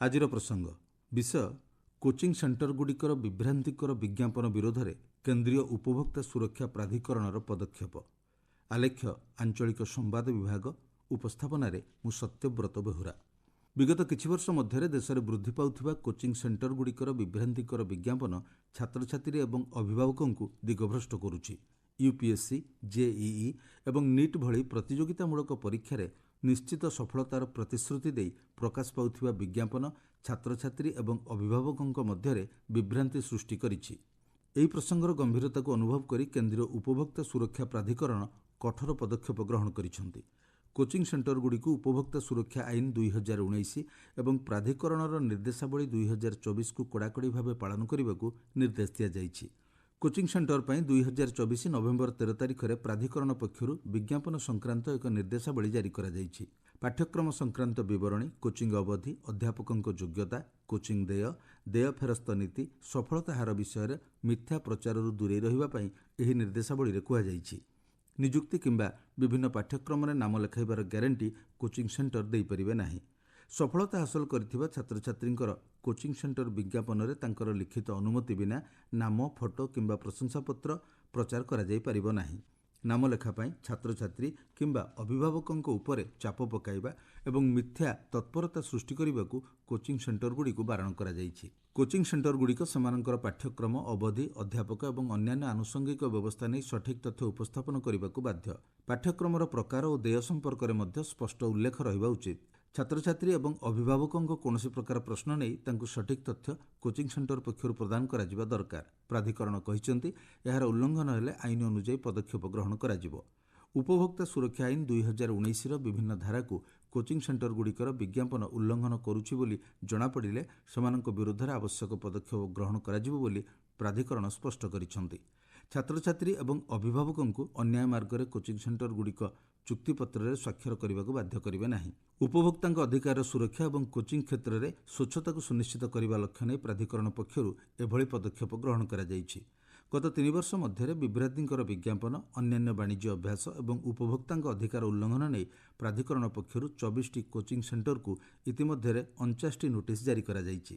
ଆଜିର ପ୍ରସଙ୍ଗ ବିଷୟ କୋଚିଂ ସେଣ୍ଟରଗୁଡ଼ିକର ବିଭ୍ରାନ୍ତିକର ବିଜ୍ଞାପନ ବିରୋଧରେ କେନ୍ଦ୍ରୀୟ ଉପଭୋକ୍ତା ସୁରକ୍ଷା ପ୍ରାଧିକରଣର ପଦକ୍ଷେପ। ଆଲେଖ୍ୟ ଆଞ୍ଚଳିକ ସମ୍ବାଦ ବିଭାଗ। ଉପସ୍ଥାପନାରେ ମୁଁ ସତ୍ୟବ୍ରତ ବେହୁରା। ବିଗତ କିଛି ବର୍ଷ ମଧ୍ୟରେ ଦେଶରେ ବୃଦ୍ଧି ପାଉଥିବା କୋଚିଂ ସେଣ୍ଟରଗୁଡ଼ିକର ବିଭ୍ରାନ୍ତିକର ବିଜ୍ଞାପନ ଛାତ୍ରଛାତ୍ରୀ ଏବଂ ଅଭିଭାବକଙ୍କୁ ଦିଗଭ୍ରଷ୍ଟ କରୁଛି। ୟୁପିଏସ୍ସି, ଜେଇଇ ଏବଂ ନିଟ୍ ଭଳି ପ୍ରତିଯୋଗିତାମୂଳକ ପରୀକ୍ଷାରେ ନିଶ୍ଚିତ ସଫଳତାର ପ୍ରତିଶ୍ରୁତି ଦେଇ ପ୍ରକାଶ ପାଉଥିବା ବିଜ୍ଞାପନ ଛାତ୍ରଛାତ୍ରୀ ଏବଂ ଅଭିଭାବକଙ୍କ ମଧ୍ୟରେ ବିଭ୍ରାନ୍ତି ସୃଷ୍ଟି କରିଛି। ଏହି ପ୍ରସଙ୍ଗର ଗମ୍ଭୀରତାକୁ ଅନୁଭବ କରି କେନ୍ଦ୍ରୀୟ ଉପଭୋକ୍ତା ସୁରକ୍ଷା ପ୍ରାଧିକରଣ କଠୋର ପଦକ୍ଷେପ ଗ୍ରହଣ କରିଛନ୍ତି। କୋଚିଂ ସେଣ୍ଟରଗୁଡ଼ିକୁ ଉପଭୋକ୍ତା ସୁରକ୍ଷା ଆଇନ 2019 ଏବଂ ପ୍ରାଧିକରଣର ନିର୍ଦ୍ଦେଶାବଳୀ 2024କୁ କଡ଼ାକଡ଼ି ଭାବେ ପାଳନ କରିବାକୁ ନିର୍ଦ୍ଦେଶ ଦିଆଯାଇଛି। କୋଚିଂ ସେଣ୍ଟର ପାଇଁ 2024 ନଭେମ୍ବର 13 ତାରିଖରେ ପ୍ରାଧିକରଣ ପକ୍ଷରୁ ବିଜ୍ଞାପନ ସଂକ୍ରାନ୍ତ ଏକ ନିର୍ଦ୍ଦେଶାବଳୀ ଜାରି କରାଯାଇଛି। ପାଠ୍ୟକ୍ରମ ସଂକ୍ରାନ୍ତ ବିବରଣୀ, କୋଚିଂ ଅବଧି, ଅଧ୍ୟାପକଙ୍କ ଯୋଗ୍ୟତା, କୋଚିଂ ଦେୟ ଫେରସ୍ତ ନୀତି, ସଫଳତା ହାର ବିଷୟରେ ମିଥ୍ୟା ପ୍ରଚାରରୁ ଦୂରେଇ ରହିବା ପାଇଁ ଏହି ନିର୍ଦ୍ଦେଶାବଳୀରେ କୁହାଯାଇଛି। ନିଯୁକ୍ତି କିମ୍ବା ବିଭିନ୍ନ ପାଠ୍ୟକ୍ରମରେ ନାମ ଲେଖାଇବାର ଗ୍ୟାରେଣ୍ଟି କୋଚିଂ ସେଣ୍ଟର ଦେଇପାରିବେ ନାହିଁ। ସଫଳତା ହାସଲ କରିଥିବା ଛାତ୍ରଛାତ୍ରୀଙ୍କର କୋଚିଂ ସେଣ୍ଟର ବିଜ୍ଞାପନରେ ତାଙ୍କର ଲିଖିତ ଅନୁମତି ବିନା ନାମ, ଫଟୋ କିମ୍ବା ପ୍ରଶଂସାପତ୍ର ପ୍ରଚାର କରାଯାଇପାରିବ ନାହିଁ। ନାମ ଲେଖା ପାଇଁ ଛାତ୍ରଛାତ୍ରୀ କିମ୍ବା ଅଭିଭାବକଙ୍କ ଉପରେ ଚାପ ପକାଇବା ଏବଂ ମିଥ୍ୟା ତତ୍ପରତା ସୃଷ୍ଟି କରିବାକୁ କୋଚିଂ ସେଣ୍ଟରଗୁଡ଼ିକୁ ବାରଣ କରାଯାଇଛି। କୋଚିଂ ସେଣ୍ଟରଗୁଡ଼ିକ ସେମାନଙ୍କର ପାଠ୍ୟକ୍ରମ, ଅବଧି, ଅଧ୍ୟାପକ ଏବଂ ଅନ୍ୟାନ୍ୟ ଆନୁଷଙ୍ଗିକ ବ୍ୟବସ୍ଥା ନେଇ ସଠିକ୍ ତଥ୍ୟ ଉପସ୍ଥାପନ କରିବାକୁ ବାଧ୍ୟ। ପାଠ୍ୟକ୍ରମର ପ୍ରକାର ଓ ଦେୟ ସମ୍ପର୍କରେ ମଧ୍ୟ ସ୍ପଷ୍ଟ ଉଲ୍ଲେଖ ରହିବା ଉଚିତ। ଛାତ୍ରଛାତ୍ରୀ ଏବଂ ଅଭିଭାବକଙ୍କ କୌଣସି ପ୍ରକାର ପ୍ରଶ୍ନ ନେଇ ତାଙ୍କୁ ସଠିକ୍ ତଥ୍ୟ କୋଚିଂ ସେଣ୍ଟର ପକ୍ଷରୁ ପ୍ରଦାନ କରାଯିବା ଦରକାର। ପ୍ରାଧିକରଣ କହିଛନ୍ତି, ଏହାର ଉଲ୍ଲଂଘନ ହେଲେ ଆଇନ ଅନୁଯାୟୀ ପଦକ୍ଷେପ ଗ୍ରହଣ କରାଯିବ। ଉପଭୋକ୍ତା ସୁରକ୍ଷା ଆଇନ 2019ର ବିଭିନ୍ନ ଧାରାକୁ କୋଚିଂ ସେଣ୍ଟରଗୁଡ଼ିକର ବିଜ୍ଞାପନ ଉଲ୍ଲଂଘନ କରୁଛି ବୋଲି ଜଣାପଡ଼ିଲେ ସେମାନଙ୍କ ବିରୁଦ୍ଧରେ ଆବଶ୍ୟକ ପଦକ୍ଷେପ ଗ୍ରହଣ କରାଯିବ ବୋଲି ପ୍ରାଧିକରଣ ସ୍ପଷ୍ଟ କରିଛନ୍ତି। ଛାତ୍ରଛାତ୍ରୀ ଏବଂ ଅଭିଭାବକଙ୍କୁ ଅନ୍ୟାୟ ମାର୍ଗରେ କୋଚିଂ ସେଣ୍ଟରଗୁଡ଼ିକ ଚୁକ୍ତିପତ୍ରରେ ସ୍ୱାକ୍ଷର କରିବାକୁ ବାଧ୍ୟ କରିବେ ନାହିଁ। ଉପଭୋକ୍ତାଙ୍କ ଅଧିକାରର ସୁରକ୍ଷା ଏବଂ କୋଚିଂ କ୍ଷେତ୍ରରେ ସ୍ୱଚ୍ଛତାକୁ ସୁନିଶ୍ଚିତ କରିବା ଲକ୍ଷ୍ୟ ନେଇ ପ୍ରାଧିକରଣ ପକ୍ଷରୁ ଏଭଳି ପଦକ୍ଷେପ ଗ୍ରହଣ କରାଯାଇଛି। ଗତ 3 ବର୍ଷ ମଧ୍ୟରେ ବିଭ୍ରାନ୍ତିକର ବିଜ୍ଞାପନ, ଅନ୍ୟାନ୍ୟ ବାଣିଜ୍ୟ ଅଭ୍ୟାସ ଏବଂ ଉପଭୋକ୍ତାଙ୍କ ଅଧିକାର ଉଲ୍ଲଂଘନ ନେଇ ପ୍ରାଧିକରଣ ପକ୍ଷରୁ 24ଟି କୋଚିଂ ସେଣ୍ଟରକୁ ଇତିମଧ୍ୟରେ 49ଟି ନୋଟିସ୍ ଜାରି କରାଯାଇଛି।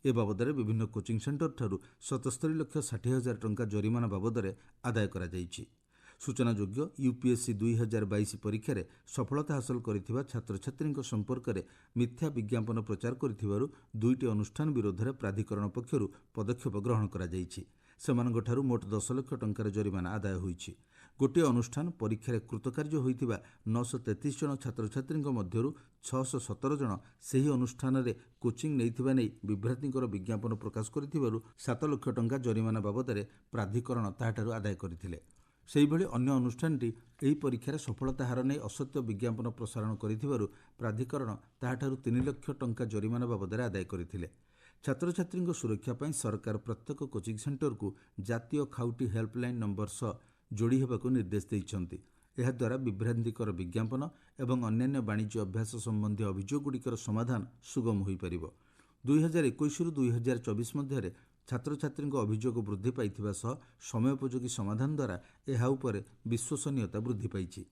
ଏ ବାବଦରେ ବିଭିନ୍ନ କୋଚିଂ ସେଣ୍ଟରଠାରୁ 77,60,000 ଟଙ୍କା ଜରିମାନା ବାବଦରେ ଆଦାୟ କରାଯାଇଛି। ସୂଚନାଯୋଗ୍ୟ, ୟୁପିଏସ୍ସି 2022 ପରୀକ୍ଷାରେ ସଫଳତା ହାସଲ କରିଥିବା ଛାତ୍ରଛାତ୍ରୀଙ୍କ ସମ୍ପର୍କରେ ମିଥ୍ୟା ବିଜ୍ଞାପନ ପ୍ରଚାର କରିଥିବାରୁ 2ଟି ଅନୁଷ୍ଠାନ ବିରୋଧରେ ପ୍ରାଧିକରଣ ପକ୍ଷରୁ ପଦକ୍ଷେପ ଗ୍ରହଣ କରାଯାଇଛି। ସେମାନଙ୍କଠାରୁ ମୋଟ 10 ଲକ୍ଷ ଟଙ୍କାର ଜରିମାନା ଆଦାୟ ହୋଇଛି। ଗୋଟିଏ ଅନୁଷ୍ଠାନ ପରୀକ୍ଷାରେ କୃତକାର୍ଯ୍ୟ ହୋଇଥିବା 933 ଜଣ ଛାତ୍ରଛାତ୍ରୀଙ୍କ ମଧ୍ୟରୁ 617 ଜଣ ସେହି ଅନୁଷ୍ଠାନରେ କୋଚିଂ ନେଇଥିବା ନେଇ ବିଭ୍ରାନ୍ତିକର ବିଜ୍ଞାପନ ପ୍ରକାଶ କରିଥିବାରୁ 7 ଲକ୍ଷ ଟଙ୍କା ଜରିମାନା ବାବଦରେ ପ୍ରାଧିକରଣ ତାହାଠାରୁ ଆଦାୟ କରିଥିଲେ। ସେହିଭଳି ଅନ୍ୟ ଅନୁଷ୍ଠାନଟି ଏହି ପରୀକ୍ଷାରେ ସଫଳତା ହାର ନେଇ ଅସତ୍ୟ ବିଜ୍ଞାପନ ପ୍ରସାରଣ କରିଥିବାରୁ ପ୍ରାଧିକରଣ ତାହାଠାରୁ 3 ଲକ୍ଷ ଟଙ୍କା ଜରିମାନା ବାବଦରେ ଆଦାୟ କରିଥିଲେ। ଛାତ୍ରଛାତ୍ରୀଙ୍କ ସୁରକ୍ଷା ପାଇଁ ସରକାର ପ୍ରତ୍ୟେକ କୋଚିଂ ସେଣ୍ଟରକୁ ଜାତୀୟ ଖାଉଟି ହେଲ୍ପଲାଇନ୍ ନମ୍ବର ସହ ଯୋଡ଼ି ହେବାକୁ ନିର୍ଦ୍ଦେଶ ଦେଇଛନ୍ତି। ଏହାଦ୍ୱାରା ବିଭ୍ରାନ୍ତିକର ବିଜ୍ଞାପନ ଏବଂ ଅନ୍ୟାନ୍ୟ ବାଣିଜ୍ୟ ଅଭ୍ୟାସ ସମ୍ବନ୍ଧୀୟ ଅଭିଯୋଗଗୁଡ଼ିକର ସମାଧାନ ସୁଗମ ହୋଇପାରିବ। 2021ରୁ 2024 ମଧ୍ୟରେ ଛାତ୍ରଛାତ୍ରୀଙ୍କ ଅଭିଯୋଗ ବୃଦ୍ଧି ପାଇଥିବା ସହ ସମୟୋପଯୋଗୀ ସମାଧାନ ଦ୍ୱାରା ଏହା ଉପରେ ବିଶ୍ୱସନୀୟତା ବୃଦ୍ଧି ପାଇଛି।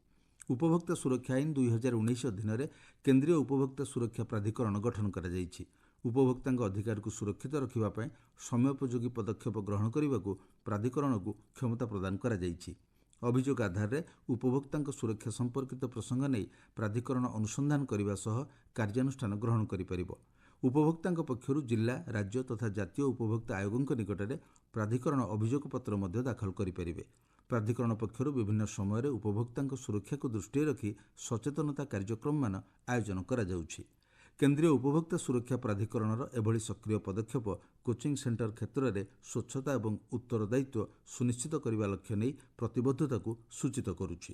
ଉପଭୋକ୍ତା ସୁରକ୍ଷା ଆଇନ 2019 ଅଧୀନରେ କେନ୍ଦ୍ରୀୟ ଉପଭୋକ୍ତା ସୁରକ୍ଷା ପ୍ରାଧିକରଣ ଗଠନ କରାଯାଇଛି। ଉପଭୋକ୍ତାଙ୍କ ଅଧିକାରକୁ ସୁରକ୍ଷିତ ରଖିବା ପାଇଁ ସମୟୋପଯୋଗୀ ପଦକ୍ଷେପ ଗ୍ରହଣ କରିବାକୁ ପ୍ରାଧିକରଣକୁ କ୍ଷମତା ପ୍ରଦାନ କରାଯାଇଛି। ଅଭିଯୋଗ ଆଧାରରେ ଉପଭୋକ୍ତାଙ୍କ ସୁରକ୍ଷା ସମ୍ପର୍କିତ ପ୍ରସଙ୍ଗ ନେଇ ପ୍ରାଧିକରଣ ଅନୁସନ୍ଧାନ କରିବା ସହ କାର୍ଯ୍ୟାନୁଷ୍ଠାନ ଗ୍ରହଣ କରିପାରିବ। ଉପଭୋକ୍ତାଙ୍କ ପକ୍ଷରୁ ଜିଲ୍ଲା, ରାଜ୍ୟ ତଥା ଜାତୀୟ ଉପଭୋକ୍ତା ଆୟୋଗଙ୍କ ନିକଟରେ ପ୍ରାଧିକରଣ ଅଭିଯୋଗପତ୍ର ମଧ୍ୟ ଦାଖଲ କରିପାରିବେ। ପ୍ରାଧିକରଣ ପକ୍ଷରୁ ବିଭିନ୍ନ ସମୟରେ ଉପଭୋକ୍ତାଙ୍କ ସୁରକ୍ଷାକୁ ଦୃଷ୍ଟିରେ ରଖି ସଚେତନତା କାର୍ଯ୍ୟକ୍ରମମାନ ଆୟୋଜନ କରାଯାଉଛି। କେନ୍ଦ୍ରୀୟ ଉପଭୋକ୍ତା ସୁରକ୍ଷା ପ୍ରାଧିକରଣର ଏଭଳି ସକ୍ରିୟ ପଦକ୍ଷେପ କୋଚିଂ ସେଣ୍ଟର କ୍ଷେତ୍ରରେ ସ୍ୱଚ୍ଛତା ଏବଂ ଉତ୍ତରଦାୟିତ୍ୱ ସୁନିଶ୍ଚିତ କରିବା ଲକ୍ଷ୍ୟ ନେଇ ପ୍ରତିବଦ୍ଧତାକୁ ସୂଚିତ କରୁଛି।